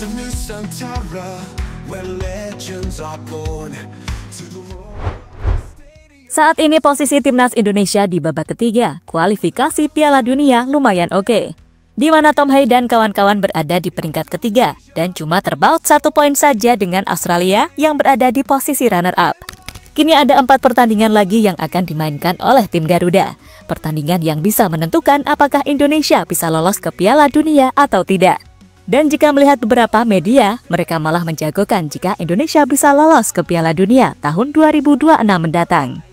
of Nusantara, where legends are born. Saat ini posisi timnas Indonesia di babak ketiga kualifikasi Piala Dunia lumayan oke, di mana Tom Hay dan kawan-kawan berada di peringkat ketiga dan cuma terpaut 1 poin saja dengan Australia yang berada di posisi runner-up. Kini ada 4 pertandingan lagi yang akan dimainkan oleh tim Garuda, pertandingan yang bisa menentukan apakah Indonesia bisa lolos ke Piala Dunia atau tidak. Dan jika melihat beberapa media, mereka malah menjagokan jika Indonesia bisa lolos ke Piala Dunia tahun 2026 mendatang.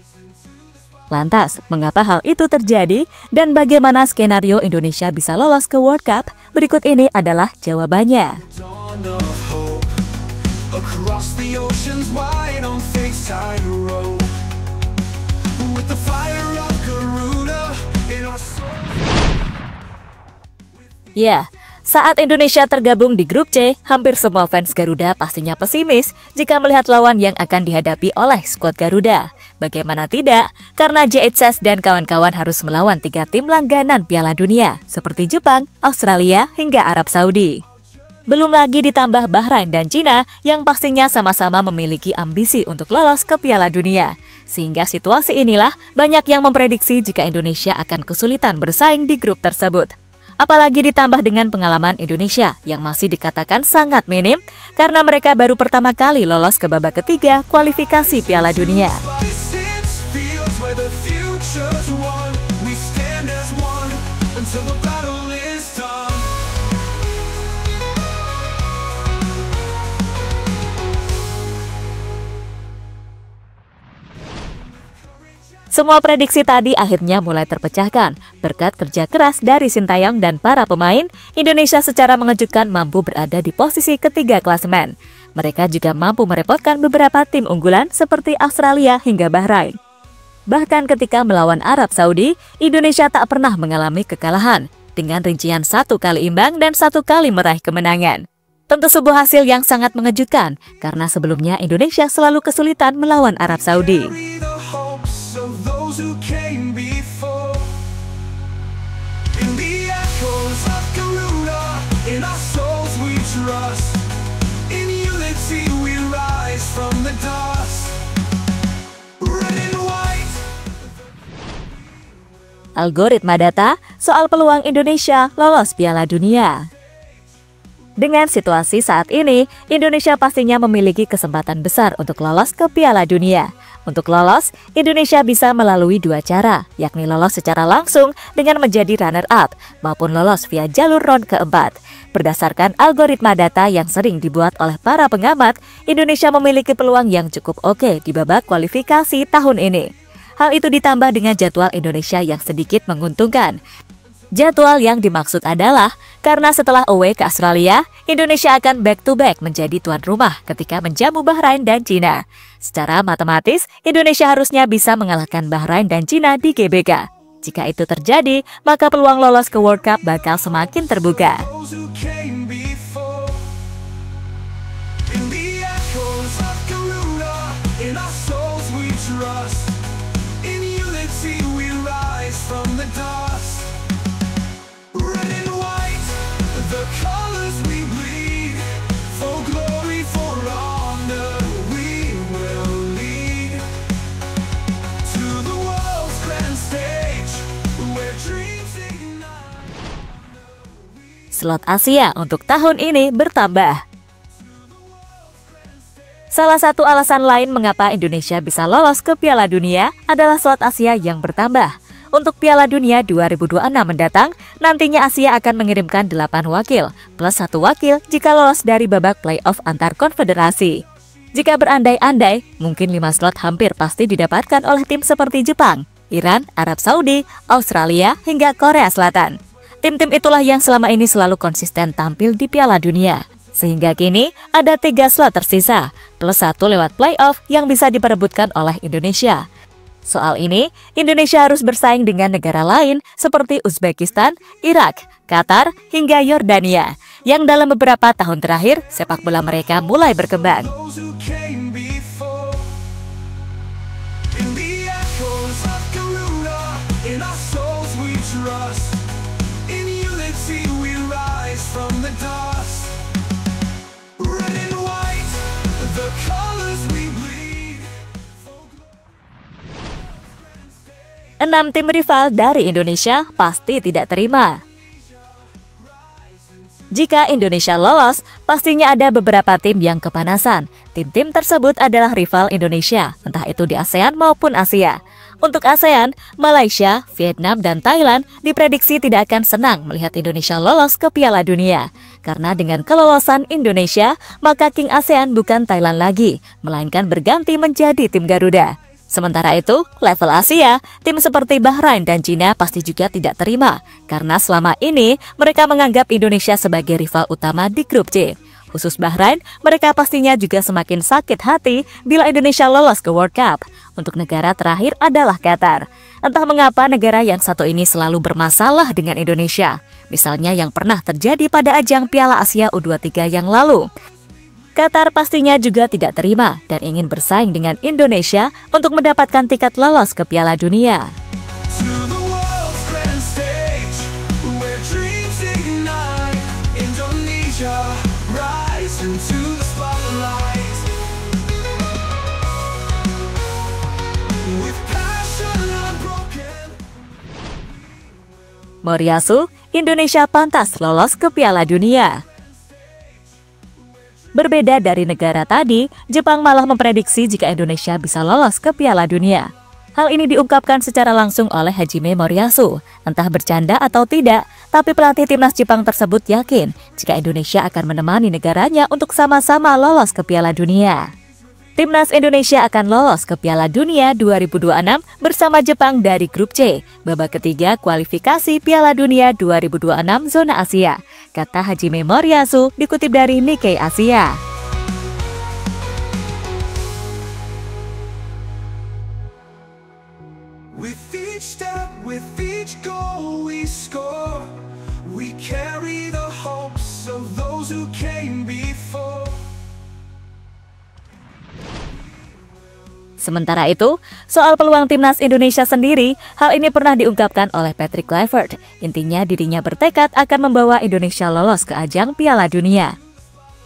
Lantas, mengapa hal itu terjadi dan bagaimana skenario Indonesia bisa lolos ke World Cup? Berikut ini adalah jawabannya. Ya, saat Indonesia tergabung di grup C, hampir semua fans Garuda pastinya pesimis jika melihat lawan yang akan dihadapi oleh skuad Garuda. Bagaimana tidak, karena JHS dan kawan-kawan harus melawan 3 tim langganan Piala Dunia, seperti Jepang, Australia, hingga Arab Saudi. Belum lagi ditambah Bahrain dan Cina yang pastinya sama-sama memiliki ambisi untuk lolos ke Piala Dunia. Sehingga situasi inilah banyak yang memprediksi jika Indonesia akan kesulitan bersaing di grup tersebut. Apalagi ditambah dengan pengalaman Indonesia yang masih dikatakan sangat minim karena mereka baru pertama kali lolos ke babak ketiga kualifikasi Piala Dunia. Semua prediksi tadi akhirnya mulai terpecahkan. Berkat kerja keras dari Sintayong dan para pemain, Indonesia secara mengejutkan mampu berada di posisi ketiga klasemen. Mereka juga mampu merepotkan beberapa tim unggulan seperti Australia hingga Bahrain. Bahkan ketika melawan Arab Saudi, Indonesia tak pernah mengalami kekalahan, dengan rincian 1 kali imbang dan 1 kali meraih kemenangan. Tentu sebuah hasil yang sangat mengejutkan, karena sebelumnya Indonesia selalu kesulitan melawan Arab Saudi. Algoritma data soal peluang Indonesia lolos Piala Dunia. Dengan situasi saat ini, Indonesia pastinya memiliki kesempatan besar untuk lolos ke Piala Dunia. Untuk lolos, Indonesia bisa melalui 2 cara, yakni lolos secara langsung dengan menjadi runner-up, maupun lolos via jalur round keempat. Berdasarkan algoritma data yang sering dibuat oleh para pengamat, Indonesia memiliki peluang yang cukup oke di babak kualifikasi tahun ini. Hal itu ditambah dengan jadwal Indonesia yang sedikit menguntungkan. Jadwal yang dimaksud adalah karena setelah away ke Australia, Indonesia akan back-to-back menjadi tuan rumah ketika menjamu Bahrain dan Cina. Secara matematis, Indonesia harusnya bisa mengalahkan Bahrain dan Cina di GBK. Jika itu terjadi, maka peluang lolos ke World Cup bakal semakin terbuka. Slot Asia untuk tahun ini bertambah. Salah satu alasan lain mengapa Indonesia bisa lolos ke Piala Dunia adalah slot Asia yang bertambah. Untuk Piala Dunia 2026 mendatang, nantinya Asia akan mengirimkan 8 wakil, plus 1 wakil jika lolos dari babak playoff antar konfederasi. Jika berandai-andai, mungkin 5 slot hampir pasti didapatkan oleh tim seperti Jepang, Iran, Arab Saudi, Australia, hingga Korea Selatan. Tim-tim itulah yang selama ini selalu konsisten tampil di Piala Dunia. Sehingga kini ada 3 slot tersisa, plus 1 lewat playoff yang bisa diperebutkan oleh Indonesia. Soal ini, Indonesia harus bersaing dengan negara lain seperti Uzbekistan, Irak, Qatar, hingga Yordania, yang dalam beberapa tahun terakhir sepak bola mereka mulai berkembang. 6 tim rival dari Indonesia pasti tidak terima. Jika Indonesia lolos, pastinya ada beberapa tim yang kepanasan. Tim-tim tersebut adalah rival Indonesia, entah itu di ASEAN maupun Asia. Untuk ASEAN, Malaysia, Vietnam, dan Thailand diprediksi tidak akan senang melihat Indonesia lolos ke Piala Dunia. Karena dengan kelolosan Indonesia, maka King ASEAN bukan Thailand lagi, melainkan berganti menjadi tim Garuda. Sementara itu, level Asia, tim seperti Bahrain dan Cina pasti juga tidak terima, karena selama ini mereka menganggap Indonesia sebagai rival utama di grup C. Khusus Bahrain, mereka pastinya juga semakin sakit hati bila Indonesia lolos ke World Cup. Untuk negara terakhir adalah Qatar. Entah mengapa negara yang satu ini selalu bermasalah dengan Indonesia. Misalnya yang pernah terjadi pada ajang Piala Asia U23 yang lalu. Qatar pastinya juga tidak terima dan ingin bersaing dengan Indonesia untuk mendapatkan tiket lolos ke Piala Dunia. Moriyasu, Indonesia pantas lolos ke Piala Dunia. Berbeda dari negara tadi, Jepang malah memprediksi jika Indonesia bisa lolos ke Piala Dunia. Hal ini diungkapkan secara langsung oleh Hajime Moriyasu. Entah bercanda atau tidak, tapi pelatih timnas Jepang tersebut yakin jika Indonesia akan menemani negaranya untuk sama-sama lolos ke Piala Dunia. Timnas Indonesia akan lolos ke Piala Dunia 2026 bersama Jepang dari grup C, babak ketiga kualifikasi Piala Dunia 2026 zona Asia, kata Hajime Moriyasu dikutip dari Nikkei Asia. With each step, with each goal we score, we carry the hopes of those who came before. Sementara itu, soal peluang timnas Indonesia sendiri, hal ini pernah diungkapkan oleh Patrick Kluivert. Intinya dirinya bertekad akan membawa Indonesia lolos ke ajang Piala Dunia.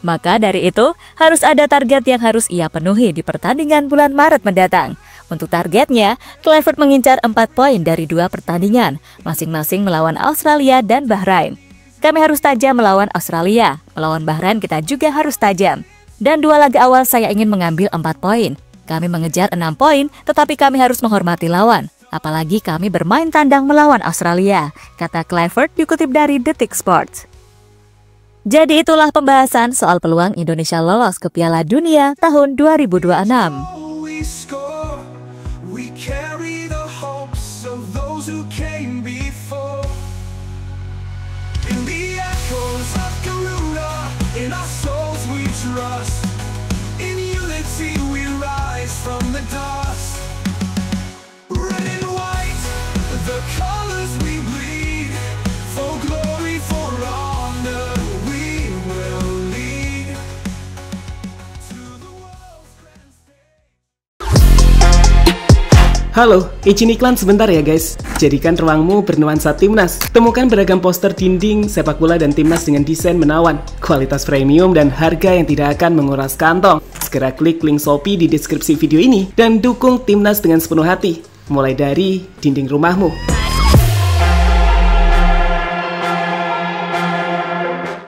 Maka dari itu, harus ada target yang harus ia penuhi di pertandingan bulan Maret mendatang. Untuk targetnya, Kluivert mengincar 4 poin dari 2 pertandingan, masing-masing melawan Australia dan Bahrain. Kami harus tajam melawan Australia, melawan Bahrain kita juga harus tajam. Dan 2 laga awal saya ingin mengambil 4 poin. Kami mengejar 6 poin, tetapi kami harus menghormati lawan. Apalagi kami bermain tandang melawan Australia, kata Kluivert dikutip dari Detik Sports. Jadi itulah pembahasan soal peluang Indonesia lolos ke Piala Dunia tahun 2026. From the dust, red and white, the colors we bleed, for glory, for honor, we will lead to the world's grand stage. Halo, izin iklan sebentar ya guys. Jadikan ruangmu bernuansa timnas. Temukan beragam poster dinding, sepak bola dan timnas dengan desain menawan, kualitas premium dan harga yang tidak akan menguras kantong. Segera klik link Shopee di deskripsi video ini dan dukung timnas dengan sepenuh hati, mulai dari dinding rumahmu.